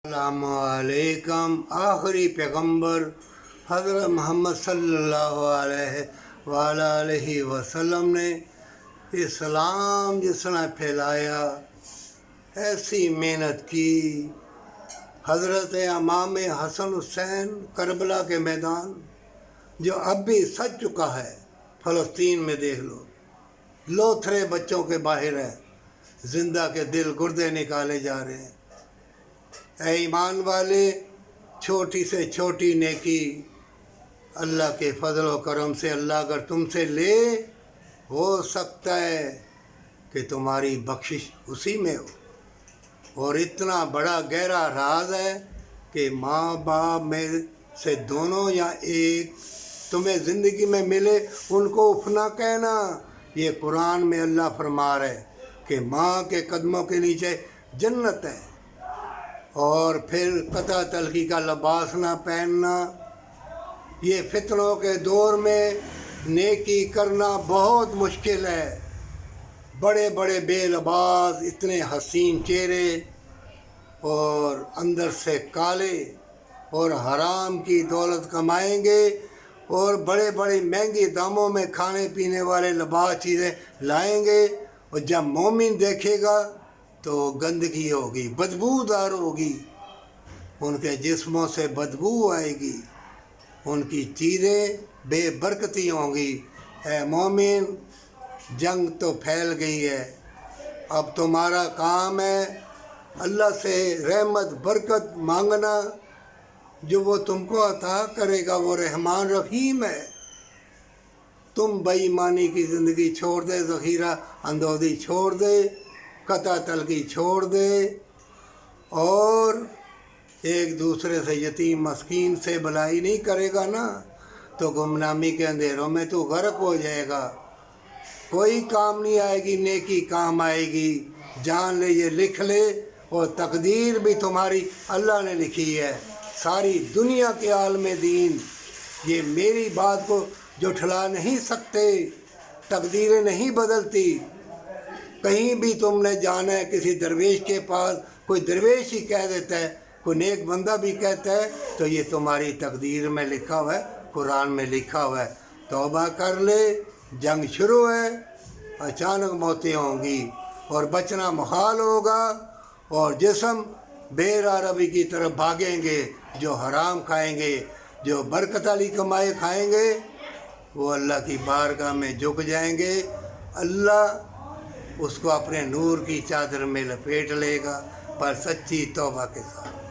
अस्सलामुअलैकुम। आखिरी पैगंबर हज़रत मोहम्मद सल्लल्लाहु अलैहि वसल्लम ने इस्लाम जिसने फैलाया, ऐसी मेहनत की। हज़रत इमाम हसन हुसैन करबला के मैदान जो अब भी सज चुका है, फ़लस्तीन में देख लो, लोथरे बच्चों के बाहर है, जिंदा के दिल गुर्दे निकाले जा रहे हैं। ऐ ईमान वाले, छोटी से छोटी नेकी अल्लाह के फजल व करम से अल्लाह अगर तुमसे ले, हो सकता है कि तुम्हारी बख्शिश उसी में हो। और इतना बड़ा गहरा राज है कि माँ बाप में से दोनों या एक तुम्हें ज़िंदगी में मिले, उनको उफ ना कहना। ये कुरान में अल्लाह फरमा रहे कि माँ के कदमों के नीचे जन्नत है। और फिर कता तलखी का लिबास ना पहनना। ये फितनों के दौर में नेकी करना बहुत मुश्किल है। बड़े बड़े बेलबास, इतने हसीन चेहरे और अंदर से काले, और हराम की दौलत कमाएंगे और बड़े बड़े महंगे दामों में खाने पीने वाले लिबास चीज़ें लाएंगे। और जब मोमिन देखेगा तो गंदगी होगी, बदबूदार होगी, उनके जिस्मों से बदबू आएगी, उनकी चीज़ें बेबरकती होंगी। है मोमिन, जंग तो फैल गई है, अब तुम्हारा काम है अल्लाह से रहमत बरकत मांगना। जो वो तुमको अता करेगा वो रहमान रहीम है। तुम बेईमानी की ज़िंदगी छोड़ दे, ज़ख़ीरा अंदोज़ी छोड़ दे, कता तलखी छोड़ दे, और एक दूसरे से यतीम मस्कीन से भलाई नहीं करेगा ना, तो गुमनामी के अंधेरों में तू गर्क हो जाएगा। कोई काम नहीं आएगी, नेकी काम आएगी। जान ले, ये लिख ले, और तकदीर भी तुम्हारी अल्लाह ने लिखी है। सारी दुनिया के आलम दीन ये मेरी बात को जुठला नहीं सकते। तकदीरें नहीं बदलती। कहीं भी तुमने जाना है किसी दरवेश के पास, कोई दरवेश ही कह देता है, कोई नेक बंदा भी कहता है, तो ये तुम्हारी तकदीर में लिखा हुआ है, कुरान में लिखा हुआ है। तौबा कर ले, जंग शुरू है, अचानक मौतें होंगी और बचना मुहाल होगा। और जिस्म बेरारबी की तरफ भागेंगे, जो हराम खाएंगे, जो बरकत वाली कमाई खाएंगे, वो अल्लाह की बारगाह में झुक जाएंगे। अल्लाह उसको अपने नूर की चादर में लपेट लेगा, पर सच्ची तौबा के साथ।